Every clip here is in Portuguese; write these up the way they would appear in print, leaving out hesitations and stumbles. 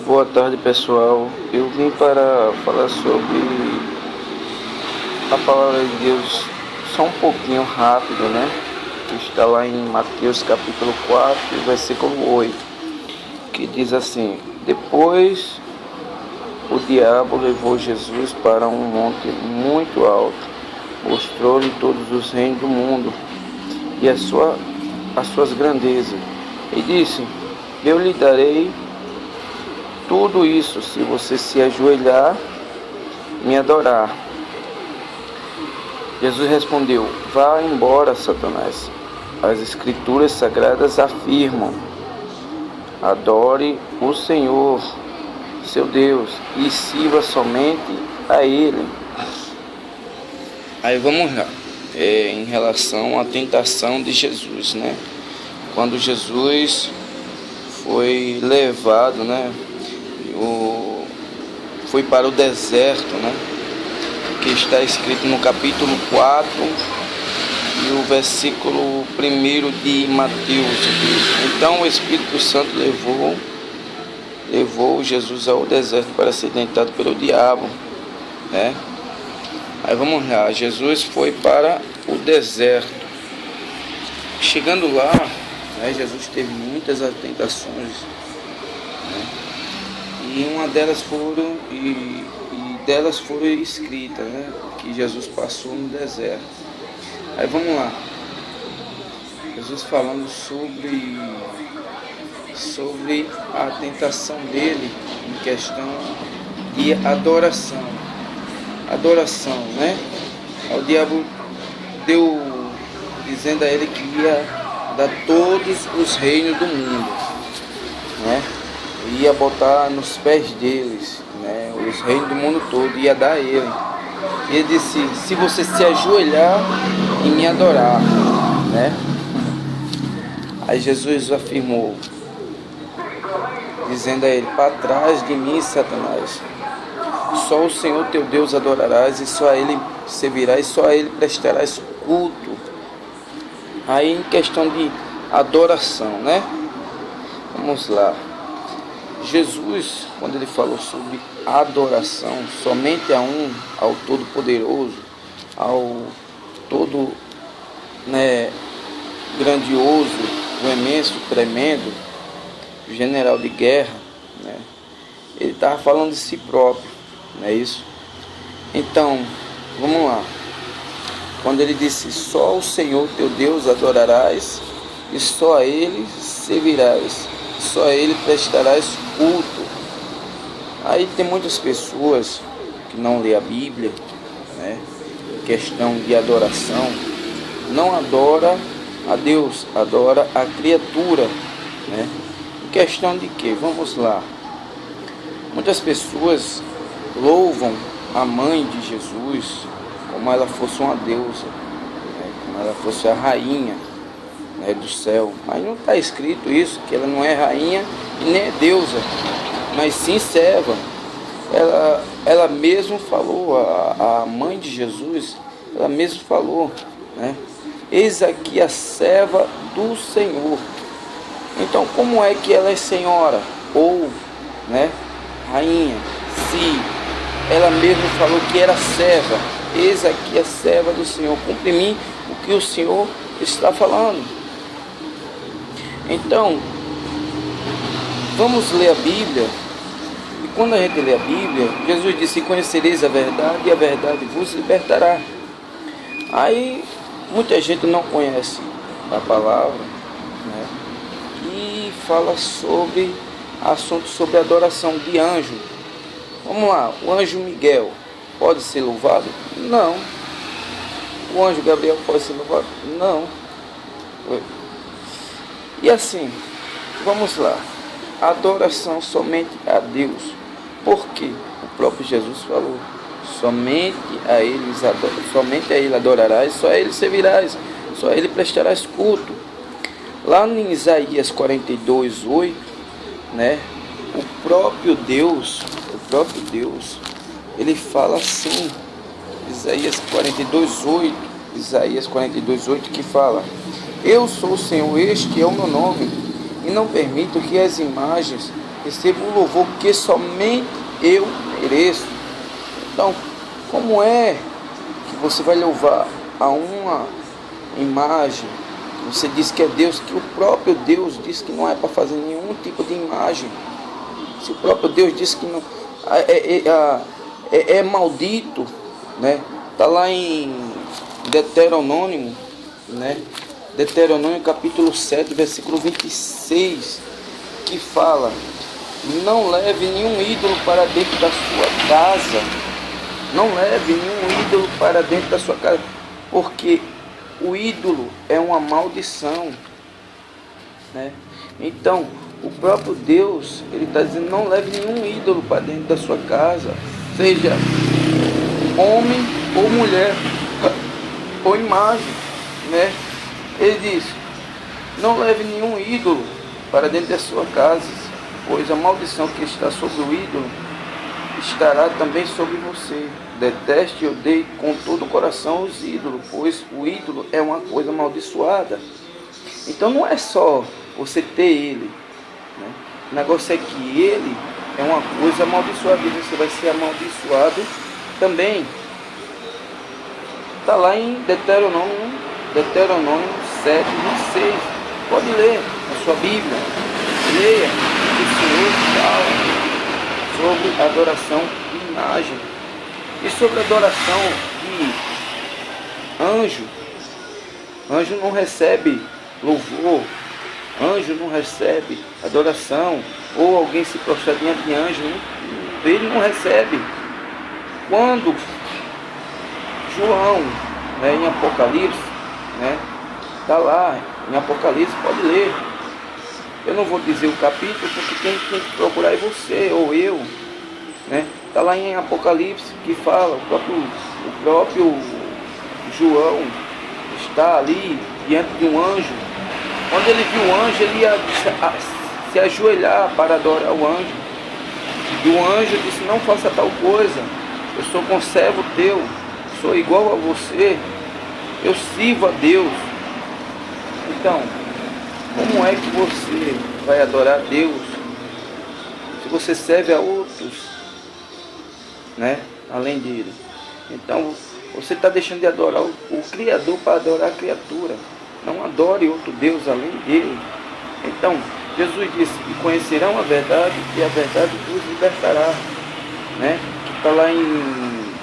Boa tarde, pessoal. Eu vim para falar sobre a palavra de Deus só um pouquinho rápido, né? Que está lá em Mateus capítulo 4, versículo 8, que diz assim: Depois o diabo levou Jesus para um monte muito alto, mostrou-lhe todos os reinos do mundo e as suas grandezas, e disse: Eu lhe darei tudo isso se você se ajoelhar e me adorar. Jesus respondeu: Vá embora, Satanás. As escrituras sagradas afirmam: adore o Senhor, seu Deus, e sirva somente a Ele. Aí vamos lá, em relação à tentação de Jesus, né? Quando Jesus foi levado, né? Foi para o deserto, né? Que está escrito no capítulo 4 e o versículo 1 de Mateus. Então o Espírito Santo levou Jesus ao deserto para ser tentado pelo diabo, né? Aí vamos lá, Jesus foi para o deserto. Chegando lá, né, Jesus teve muitas tentações, né? E uma delas foram escritas, né, que Jesus passou no deserto. Aí vamos lá, Jesus falando sobre a tentação dele em questão de adoração, né? O diabo deu, dizendo a ele que ia dar todos os reinos do mundo, né? Ia botar nos pés deles, né, os reinos do mundo todo, ia dar a ele. E ele disse: se você se ajoelhar e me adorar, né? Aí Jesus afirmou, dizendo a ele: para trás de mim, Satanás, só o Senhor teu Deus adorarás, e só a Ele servirás, só a Ele prestarás culto. Aí em questão de adoração, né? Vamos lá. Jesus, quando ele falou sobre adoração, somente ao Todo-Poderoso, ao Todo, né, grandioso, o imenso, tremendo, o general de guerra, né? Ele estava falando de si próprio, não é isso? Então, vamos lá. Quando ele disse: só o Senhor teu Deus adorarás, e só a Ele servirás, só a Ele prestarás culto. Aí tem muitas pessoas que não lê a Bíblia, né? Questão de adoração, não adora a Deus, adora a criatura, né? Em questão de quê? Vamos lá. Muitas pessoas louvam a mãe de Jesus como ela fosse uma deusa, né? Como ela fosse a rainha, né, do céu. Mas não está escrito isso, que ela não é rainha e nem é deusa, mas sim serva. Ela mesmo falou, a mãe de Jesus, ela mesmo falou, né? Eis aqui a serva do Senhor. Então, como é que ela é senhora ou, né, rainha, se ela mesmo falou que era serva? Eis aqui a serva do Senhor, cumpre em mim o que o Senhor está falando. Então, vamos ler a Bíblia. E quando a gente lê a Bíblia, Jesus disse: conhecereis a verdade e a verdade vos libertará. Aí muita gente não conhece a palavra, né? E fala sobre assunto sobre adoração de anjo. Vamos lá, o anjo Miguel pode ser louvado? Não. O anjo Gabriel pode ser louvado? Não. E assim, vamos lá. Adoração somente a Deus. Porque o próprio Jesus falou: somente a Ele adorarás, só a Ele servirás, só a Ele prestarás culto. Lá em Isaías 42:8, né? O próprio Deus, ele fala assim, Isaías 42:8, que fala: eu sou o Senhor, este é o meu nome, e não permito que as imagens recebo o louvor que somente eu mereço. Então, como é que você vai louvar a uma imagem? Você diz que é Deus, que o próprio Deus diz que não é para fazer nenhum tipo de imagem. Se o próprio Deus diz que não é maldito, né? Está lá em Deuteronômio, né? Deuteronômio capítulo 7, versículo 26, que fala: não leve nenhum ídolo para dentro da sua casa. Não leve nenhum ídolo para dentro da sua casa, porque o ídolo é uma maldição, né? Então, o próprio Deus, ele está dizendo: não leve nenhum ídolo para dentro da sua casa, seja homem ou mulher, ou imagem, né? Ele diz: não leve nenhum ídolo para dentro da sua casa, pois a maldição que está sobre o ídolo estará também sobre você. Deteste e odeie com todo o coração os ídolos, pois o ídolo é uma coisa amaldiçoada. Então não é só você ter ele, né? O negócio é que ele é uma coisa amaldiçoada e você vai ser amaldiçoado também. Está lá em Deuteronômio 7, 26. Pode ler na sua Bíblia. Leia o que o Senhor fala sobre adoração de imagem e sobre adoração de anjo. Anjo não recebe louvor, anjo não recebe adoração, ou alguém se prostrar diante de anjo, ele não recebe. Quando João, né, em Apocalipse, né, está lá em Apocalipse, pode ler. Eu não vou dizer o capítulo, porque quem tem que procurar é você ou eu, né? Está lá em Apocalipse que fala, o próprio João está ali diante de um anjo. Quando ele viu o anjo, ele ia se ajoelhar para adorar o anjo. E o anjo disse: não faça tal coisa, eu sou conservo teu, sou igual a você, eu sirvo a Deus. Então, como é que você vai adorar a Deus se você serve a outros, né, além dele? Então, você está deixando de adorar o Criador para adorar a criatura. Não adore outro Deus além dele. Então, Jesus disse: e conhecerão a verdade, e a verdade vos libertará, né? Está lá em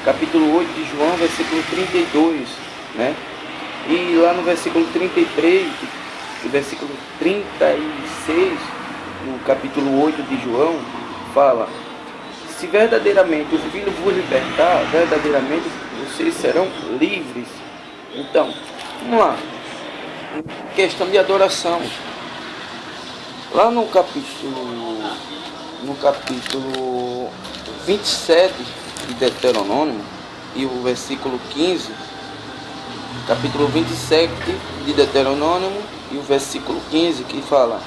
capítulo 8 de João, versículo 32, né? E lá no versículo 33, no versículo 36, no capítulo 8 de João, fala: se verdadeiramente o Filho vos libertar, verdadeiramente vocês serão livres. Então, vamos lá. Questão de adoração. Lá no capítulo 27 de Deuteronômio e o versículo 15, capítulo 27 de Deuteronômio e o versículo 15, que fala: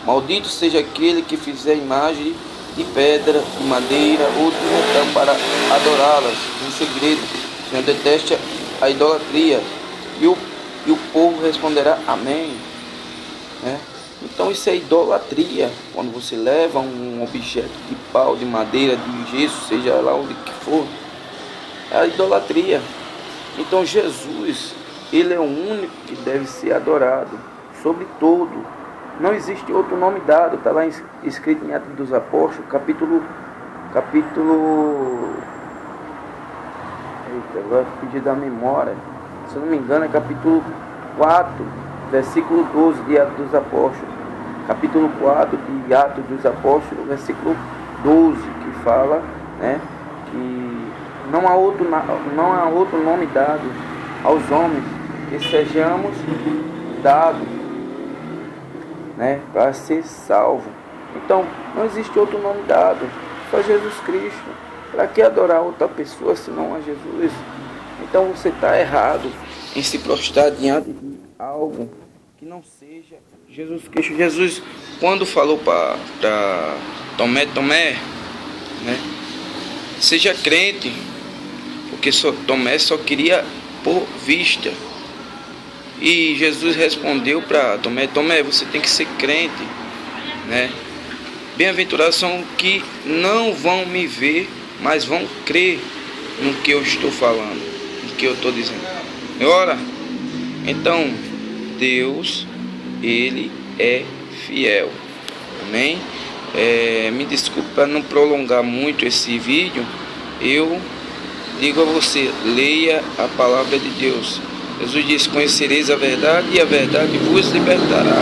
maldito seja aquele que fizer imagem de pedra, de madeira ou de metal para adorá-las em segredo. O Senhor detesta a idolatria. E o povo responderá: amém, né? Então isso é idolatria. Quando você leva um objeto de pau, de madeira, de gesso, seja lá onde que for, é a idolatria. Então Jesus, ele é o único que deve ser adorado sobre todo. Não existe outro nome dado. Está lá escrito em Atos dos Apóstolos, capítulo eita, agora pedir da memória, se eu não me engano é capítulo 4, versículo 12 de Atos dos Apóstolos. Capítulo 4 de Atos dos Apóstolos, versículo 12, que fala, né, que não há outro nome dado aos homens que sejamos dados, né, para ser salvo. Então, não existe outro nome dado, só Jesus Cristo. Para que adorar outra pessoa senão a Jesus? Então você está errado em se prostrar diante de algo que não seja Jesus Cristo. Jesus, quando falou para Tomé, né, seja crente, porque Tomé só queria por vista. E Jesus respondeu para Tomé: você tem que ser crente, né? Bem-aventurados são os que não vão me ver, mas vão crer no que eu estou falando, no que eu estou dizendo. Ora, então, Deus, Ele é fiel. Amém? Me desculpe para não prolongar muito esse vídeo. Eu digo a você, leia a palavra de Deus. Jesus disse: conhecereis a verdade e a verdade vos libertará.